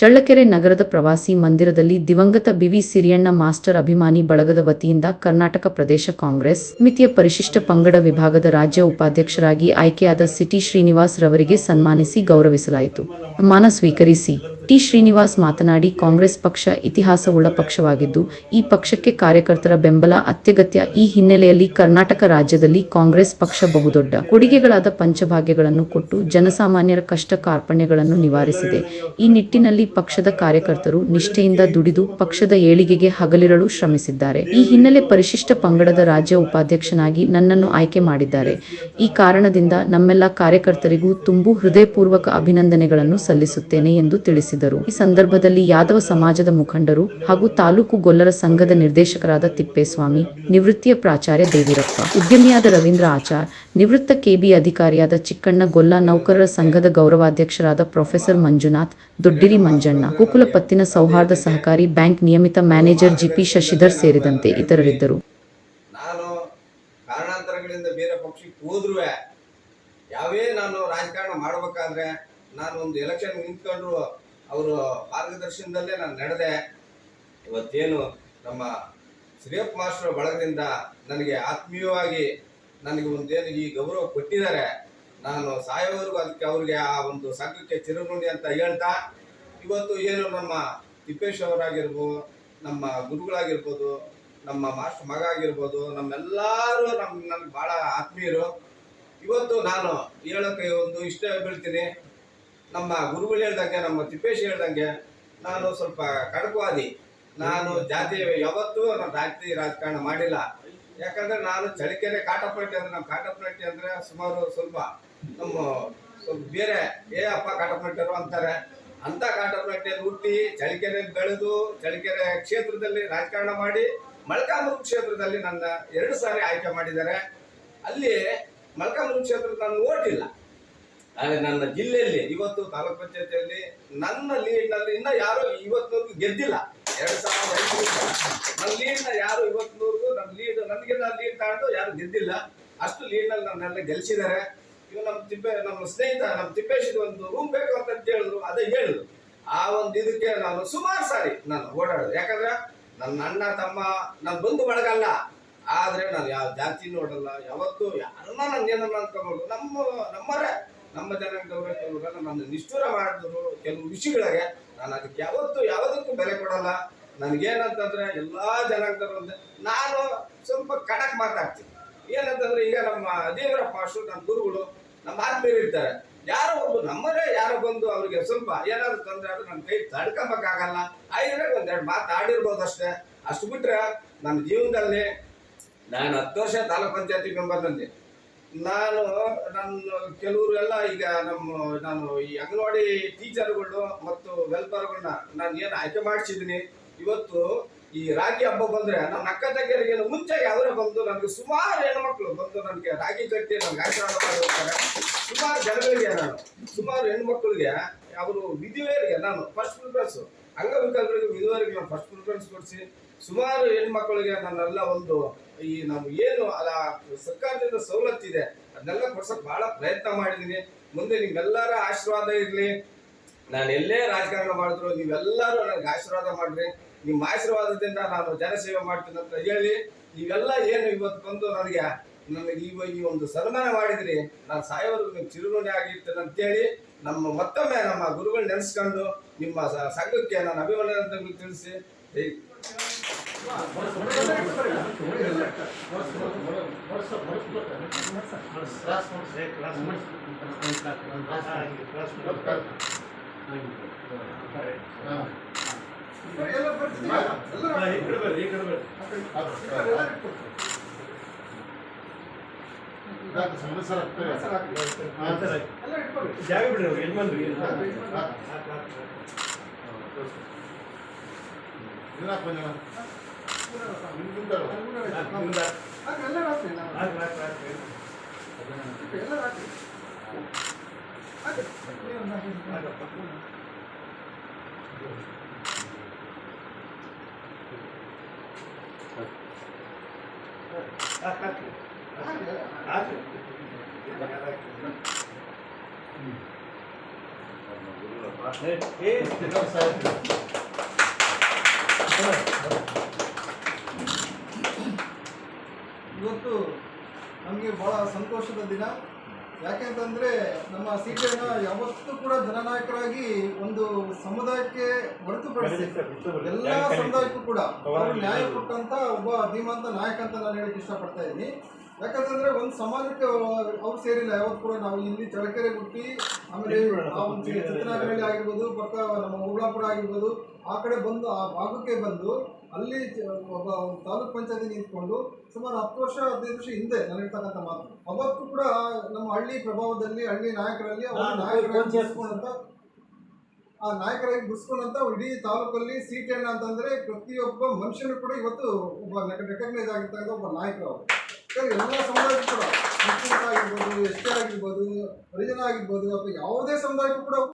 ಚಳ್ಳಕೆರೆ ನಗರದ ಪ್ರವಾಸಿ ಮಂದಿರದಲ್ಲಿ ದಿವಂಗತ ಬಿವಿ ಸಿರಿಯಣ್ಣ ಮಾಸ್ಟರ್ ಅಭಿಮಾನಿ ಬಳಗದ ವತಿಯಿಂದ ಕರ್ನಾಟಕ ಪ್ರದೇಶ ಕಾಂಗ್ರೆಸ್ ಸಮಿತಿಯ ಪರಿಶಿಷ್ಟ ಪಂಗಡ ವಿಭಾಗದ ರಾಜ್ಯ ಉಪಾಧ್ಯಕ್ಷರಾಗಿ ಆಯ್ಕೆಯಾದ ಸಿಟಿ ಶ್ರೀನಿವಾಸ್ ರವರಿಗೆ ಸನ್ಮಾನಿಸಿ ಗೌರವಿಸಲಾಯಿತು. ಸನ್ಮಾನ ಸ್ವೀಕರಿಸಿ ಟಿ. ಶ್ರೀನಿವಾಸ್ ಮಾತನಾಡಿ, ಕಾಂಗ್ರೆಸ್ ಪಕ್ಷ ಇತಿಹಾಸವುಳ್ಳ ಪಕ್ಷವಾಗಿದ್ದು, ಈ ಪಕ್ಷಕ್ಕೆ ಕಾರ್ಯಕರ್ತರ ಬೆಂಬಲ ಅತ್ಯಗತ್ಯ. ಈ ಹಿನ್ನೆಲೆಯಲ್ಲಿ ಕರ್ನಾಟಕ ರಾಜ್ಯದಲ್ಲಿ ಕಾಂಗ್ರೆಸ್ ಪಕ್ಷ ಬಹುದೊಡ್ಡ ಕೊಡುಗೆಗಳಾದ ಪಂಚಭಾಗ್ಯಗಳನ್ನು ಕೊಟ್ಟು ಜನಸಾಮಾನ್ಯರ ಕಷ್ಟ ಕಾರ್ಪಣ್ಯಗಳನ್ನು ನಿವಾರಿಸಿದೆ. ಈ ನಿಟ್ಟಿನಲ್ಲಿ ಪಕ್ಷದ ಕಾರ್ಯಕರ್ತರು ನಿಷ್ಠೆಯಿಂದ ದುಡಿದು ಪಕ್ಷದ ಏಳಿಗೆಗೆ ಹಗಲಿರುಳು ಶ್ರಮಿಸಿದ್ದಾರೆ. ಈ ಹಿನ್ನೆಲೆ ಪರಿಶಿಷ್ಟ ಪಂಗಡದ ರಾಜ್ಯ ಉಪಾಧ್ಯಕ್ಷನಾಗಿ ನನ್ನನ್ನು ಆಯ್ಕೆ ಮಾಡಿದ್ದಾರೆ. ಈ ಕಾರಣದಿಂದ ನಮ್ಮೆಲ್ಲ ಕಾರ್ಯಕರ್ತರಿಗೂ ತುಂಬು ಹೃದಯಪೂರ್ವಕ ಅಭಿನಂದನೆಗಳನ್ನು ಸಲ್ಲಿಸುತ್ತೇನೆ ಎಂದು ತಿಳಿಸಿದರು. ಈ ಸಂದರ್ಭದಲ್ಲಿ ಯಾದವ ಸಮಾಜದ ಮುಖಂಡರು ಹಾಗೂ ತಾಲೂಕು ಗೊಲ್ಲರ ಸಂಘದ ನಿರ್ದೇಶಕರಾದ ತಿಪ್ಪೇಸ್ವಾಮಿ, ನಿವೃತ್ತಿಯ ಪ್ರಾಚಾರ್ಯ ದೇವಿರಪ್ಪ, ಉದ್ಯಮಿಯಾದ ರವೀಂದ್ರ ಆಚಾರ್, ನಿವೃತ್ತ ಕೆಬಿ ಅಧಿಕಾರಿಯಾದ ಚಿಕ್ಕಣ್ಣ ಗೊಲ್ಲ, ನೌಕರರ ಸಂಘದ ಗೌರವಾಧ್ಯಕ್ಷರಾದ ಪ್ರೊಫೆಸರ್ ಮಂಜುನಾಥ್, ದೊಡ್ಡಿರಿ ಮಂಜಣ್ಣ, ಗೋಕುಲಪತ್ತಿನ ಸೌಹಾರ್ದ ಸಹಕಾರಿ ಬ್ಯಾಂಕ್ ನಿಯಮಿತ ಮ್ಯಾನೇಜರ್ ಜಿಪಿ ಶಶಿಧರ್ ಸೇರಿದಂತೆ ಇತರರಿದ್ದರು. ನಾನು ಕಾರಣಾಂತರಗಳಿಂದ ಬೇರೆ ಪಕ್ಷಕ್ಕೆ ಹೋದ್ರೂ ನಾನು ರಾಜಕಾರಣ ಮಾಡಬೇಕಾದ್ರೆ ನಾನು ಒಂದು ಎಲೆಕ್ಷನ್ ನಿಂತ್ಕೊಂಡ್ರು ಅವರು ಮಾರ್ಗದರ್ಶನದಲ್ಲೇ ನಾನು ನಡೆದೆ. ಇವತ್ತೇನು ನಮ್ಮ ಶ್ರೀಯಪ್ಪ ಮಾಸ್ಟರ್ ಬಳಗದಿಂದ ನನಗೆ ಆತ್ಮೀಯವಾಗಿ ನನಗೆ ಒಂದೇನು ಈ ಗೌರವ ಕೊಟ್ಟಿದ್ದಾರೆ. ನಾನು ಸಾಯೋವರೆಗೂ ಅದಕ್ಕೆ ಅವ್ರಿಗೆ ಆ ಒಂದು ಸಂಘಕ್ಕೆ ಚಿರಋಣಿ ಅಂತ ಹೇಳ್ತಾ, ಇವತ್ತು ಏನು ನಮ್ಮ ತಿಪ್ಪೇಶ್ ಅವರಾಗಿರ್ಬೋದು, ನಮ್ಮ ಗುರುಗಳಾಗಿರ್ಬೋದು, ನಮ್ಮ ಮಾಸ್ಟರ್ ಮಗ ಆಗಿರ್ಬೋದು, ನಮ್ಮೆಲ್ಲರೂ ನನಗೆ ಭಾಳ ಆತ್ಮೀಯರು. ಇವತ್ತು ನಾನು ಹೇಳೋಕ್ಕೆ ಒಂದು ಇಷ್ಟ ಬೀಳ್ತೀನಿ. ನಮ್ಮ ಗುರುಗಳು ಹೇಳ್ದಂಗೆ, ನಮ್ಮ ತಿಪ್ಪೇಶ್ ಹೇಳ್ದಂಗೆ ನಾನು ಸ್ವಲ್ಪ ಕಡಕವಾದಿ. ನಾನು ಜಾತಿ ಯಾವತ್ತೂ ನಾನು ರಾಜಕಾರಣ ಮಾಡಿಲ್ಲ. ಯಾಕಂದರೆ ನಾನು ಚಳ್ಳಕೆರೆ ಕಾಟಪಟ್ಟಿ ಅಂದರೆ, ನಮ್ಮ ಕಾಟಪಟ್ಟಿ ಅಂದರೆ ಸುಮಾರು ಸ್ವಲ್ಪ ಬೇರೆ ಅಪ್ಪ ಕಾಟಪಟ್ಟಿರು ಅಂತಾರೆ. ಅಂಥ ಕಾಟಪಟ್ಟಿಯಲ್ಲಿ ಹುಟ್ಟಿ ಚಳ್ಳಕೆರೆಯಲ್ಲಿ ಬೆಳೆದು ಚಳ್ಳಕೆರೆ ಕ್ಷೇತ್ರದಲ್ಲಿ ರಾಜಕಾರಣ ಮಾಡಿ ಮೊಳಕಾಲ್ಮೂರು ಕ್ಷೇತ್ರದಲ್ಲಿ ನನ್ನ 2 ಸಾರಿ ಆಯ್ಕೆ ಮಾಡಿದ್ದಾರೆ. ಅಲ್ಲಿ ಮೊಳಕಾಲ್ಮೂರು ಕ್ಷೇತ್ರ ನಾನು ಓಟಿಲ್ಲ. ಆದರೆ ನನ್ನ ಜಿಲ್ಲೆಯಲ್ಲಿ ಇವತ್ತು ತಾಲೂಕ್ ಪಂಚಾಯತಿಯಲ್ಲಿ ನನ್ನ ಲೀಡ್ನಲ್ಲಿ ಇನ್ನೂ ಯಾರು ಇವತ್ತಿನವರೆಗೂ ಗೆದ್ದಿಲ್ಲ. 2005 ನನ್ನ ಲೀಡ್ನ ಯಾರು ಇವತ್ತಿನವರೆಗೂ ನನಗೆ ಲೀಡ್ ತಗೊಂಡು ಯಾರು ಗೆದ್ದಿಲ್ಲ. ಅಷ್ಟು ಲೀಡ್ನಲ್ಲಿ ನನ್ನೆಲ್ಲ ಗೆಲ್ಲಿಸಿದ್ದಾರೆ. ಇವು ನಮ್ಮ ಸ್ನೇಹಿತ ನಮ್ಮ ತಿಪ್ಪೇಶಿಗೆ ಒಂದು ರೂಮ್ ಬೇಕು ಅಂತ ಹೇಳಿದ್ರು, ಅದೇ ಹೇಳಿದ್ರು. ಆ ಒಂದು ಇದಕ್ಕೆ ನಾನು ಸುಮಾರು ಸಾರಿ ನಾನು ಓಡಾಡೋದು. ಯಾಕಂದ್ರೆ ನನ್ನ ಅಣ್ಣ ತಮ್ಮ ನನ್ನ ಬಂಧು ಬಳಗಲ್ಲ, ಆದರೆ ನಾನು ಯಾವ ಜಾತಿ ನೋಡಲ್ಲ. ಯಾವತ್ತು ಯಾರನ್ನ ನಾನು ಏನನ್ನ ಅನ್ಕೊಂಬೋದು. ನಮ್ಮರೇ ನಮ್ಮ ಜನಾಂಗದವರೇ ಕೆಲವರೆಲ್ಲ ನನ್ನ ನಿಷ್ಠೂರ ಮಾಡಿದ್ರು ಕೆಲವು ವಿಷಯಗಳಿಗೆ. ನಾನು ಅದಕ್ಕೆ ಯಾವುದಕ್ಕೂ ಬೆಲೆ ಕೊಡಲ್ಲ. ನನಗೇನಂತಂದ್ರೆ ಎಲ್ಲ ಜನಾಂಗದವರು ಅಂದ್ರೆ ನಾನು ಸ್ವಲ್ಪ ಕಡಕ್ ಮಾತಾಡ್ತೀನಿ. ಏನಂತಂದ್ರೆ ಈಗ ನಮ್ಮ ದೇವರಪ್ಪ ಮಾಸ್ಟರ್, ನನ್ನ ಗುರುಗಳು, ನಮ್ಮ ಆತ್ಮೀಯರು ಇರ್ತಾರೆ. ಯಾರೋ ಒಬ್ಬರು ನಮ್ಮರೇ ಯಾರೋ ಬಂದು ಅವ್ರಿಗೆ ಸ್ವಲ್ಪ ಏನಾದ್ರು ತೊಂದರೆ ಆದ್ರೆ ನನ್ನ ಕೈ ತಡ್ಕೊಂಬಕ್ಕಾಗಲ್ಲ. ಆಯ್ದ್ರೆ ಒಂದೆರಡು ಮಾತಾಡಿರ್ಬೋದು ಅಷ್ಟೇ. ಅಷ್ಟು ಬಿಟ್ರೆ ನನ್ನ ಜೀವನದಲ್ಲಿ ನಾನು 10 ವರ್ಷ ತಾಲೂಕ್ ಪಂಚಾಯತಿ ಮೆಂಬರ್ ನಂದೆ. ನನ್ನ ಕೆಲವರು ಎಲ್ಲ ಈಗ ನಾನು ಈ ಅಂಗನವಾಡಿ ಟೀಚರ್ಗಳು ಮತ್ತು ವೆಲ್ಫೇರ್ಗಳನ್ನ ನಾನು ಏನು ಆಯ್ಕೆ ಮಾಡಿಸಿದ್ದೀನಿ. ಇವತ್ತು ಈ ರಾಗಿ ಹಬ್ಬ ಬಂದ್ರೆ ನಮ್ಮ ಅಕ್ಕ ತಂಗಿಯರಿಗೆ ಮುಂಚೆಗೆ ಅವರೇ ಬಂದು ನನಗೆ ಸುಮಾರು ಹೆಣ್ಮಕ್ಳು ಬಂದು ನನಗೆ ರಾಗಿ ಕಟ್ಟಿ ನನಗೆ ಆಶೀರ್ವಾದ ಮಾಡಿರ್ತಾರೆ. ಸುಮಾರು ಜನಗಳಿಗೆ ಸುಮಾರು ಹೆಣ್ಮಕ್ಳಿಗೆ ಅವರು ವಿಧವೆಯರಿಗೆ ನಾನು ಫಸ್ಟ್ ಪ್ರಿಫರೆನ್ಸ್, ಅಂಗವಿಕಲರಿಗೆ ವಿಧವೆಯರಿಗೆ ನಾನು ಫಸ್ಟ್ ಪ್ರಿಫರೆನ್ಸ್ ಕೊಡಿಸಿ ಸುಮಾರು ಹೆಣ್ಮಕ್ಳಿಗೆ ನನ್ನೆಲ್ಲ ಒಂದು ಈ ನಾವು ಏನು ಅಲ್ಲ ಸರ್ಕಾರದಿಂದ ಸವಲತ್ತಿದೆ ಅದನ್ನೆಲ್ಲ ಕೊಡ್ಸೋಕೆ ಬಹಳ ಪ್ರಯತ್ನ ಮಾಡಿದ್ದೀನಿ. ಮುಂದೆ ನಿಮ್ಮೆಲ್ಲರ ಆಶೀರ್ವಾದ ಇರಲಿ. ನಾನು ಎಲ್ಲೇ ರಾಜಕಾರಣ ಮಾಡಿದ್ರು ನೀವೆಲ್ಲರೂ ನನಗೆ ಆಶೀರ್ವಾದ ಮಾಡ್ರಿ. ನಿಮ್ಮ ಆಶೀರ್ವಾದದಿಂದ ನಾನು ಜನಸೇವೆ ಮಾಡ್ತೀನಿ ಅಂತ ಹೇಳಿ ನೀವೆಲ್ಲ ಏನು ಇವತ್ತು ಬಂದು ನನಗೆ ಈ ಒಂದು ಸನ್ಮಾನ ಮಾಡಿದ್ರಿ. ನಾನು ಸಾಯೋವರೆಗೂ ನೀವು ಚಿರುಋಣಿ ಆಗಿರ್ತೇನೆ ಅಂತೇಳಿ ಮತ್ತೊಮ್ಮೆ ನಮ್ಮ ಗುರುಗಳು ನೆನೆಸ್ಕೊಂಡು ನಿಮ್ಮ ಸಂಘಕ್ಕೆ ನಾನು ಅಭಿನಂದನೆಗಳನ್ನು ತಿಳಿಸಿ ಜಾಗ ಬಿಡ್ರಿ ಯಜಮಾನ್ರಿ. ಇವತ್ತು ನಮಗೆ ಬಹಳ ಸಂತೋಷದ ದಿನ. ಯಾಕೆಂತಂದ್ರೆ ನಮ್ಮ ಸಿಟಿಯನ್ನ ಯಾವತ್ತೂ ಕೂಡ ಜನನಾಯಕರಾಗಿ ಒಂದು ಸಮುದಾಯಕ್ಕೆ ಹೊರತುಪಡಿಸಿ ಎಲ್ಲ ಸಮುದಾಯಕ್ಕೂ ಕೂಡ ಅವರು ನ್ಯಾಯ ಕೊಟ್ಟಂತ ಒಬ್ಬ ಧೀಮಂತ ನಾಯಕ ಅಂತ ನಾನು ಹೇಳಕ್ಕೆ ಇಷ್ಟಪಡ್ತಾ ಇದ್ದೀನಿ. ಯಾಕಂತಂದ್ರೆ ಒಂದು ಸಮಾಜಕ್ಕೆ ಅವ್ರು ಸೇರಿಲ್ಲ. ಯಾವತ್ತು ಕೂಡ ನಾವು ಇಲ್ಲಿ ಚಳ್ಳಕೆರೆ ಹುಟ್ಟಿ ಆಮೇಲೆ ಚಿತ್ರನಗರಹಳ್ಳಿ ಆಗಿರ್ಬೋದು, ಪಕ್ಕ ನಮ್ಮ ಉಳ್ಳಾಪುರ ಆಗಿರ್ಬೋದು, ಆ ಕಡೆ ಬಂದು ಆ ಭಾಗಕ್ಕೆ ಬಂದು ಅಲ್ಲಿ ಒಬ್ಬ ತಾಲೂಕ್ ಪಂಚಾಯತಿ ನಿಂತ್ಕೊಂಡು ಸುಮಾರು 10 ವರ್ಷ 15 ವರ್ಷ ಹಿಂದೆ ನಡೆರ್ತಕ್ಕಂಥ ಮಾತು. ಅವತ್ತು ಕೂಡ ನಮ್ಮ ಹಳ್ಳಿ ಪ್ರಭಾವದಲ್ಲಿ ಹಳ್ಳಿ ನಾಯಕರಲ್ಲಿ ಅವರು ನಾಯಕರಾಗಿ ಗುರ್ಸ್ಕೊಂಡಂತ ಇಡೀ ತಾಲೂಕಲ್ಲಿ ಸಿಟಿ ಅಂತಂದ್ರೆ ಪ್ರತಿಯೊಬ್ಬ ಮನುಷ್ಯನು ಕೂಡ ಇವತ್ತು ಒಬ್ಬ ರೆಕಗ್ನೈಸ್ ಆಗಿರ್ತಕ್ಕಂಥ ಒಬ್ಬ ನಾಯಕರು ಅವರು. ಎಲ್ಲ ಸಮುದಾಯಕ್ಕೂ ಕೂಡ ಮುಸ್ಲಿಂ ಆಗಿರ್ಬೋದು, ಎಸ್ ಟಿ ಆಗಿರ್ಬೋದು, ಹರಿಜನ ಆಗಿರ್ಬೋದು, ಅಥವಾ ಯಾವುದೇ ಸಮುದಾಯಕ್ಕೂ ಕೂಡ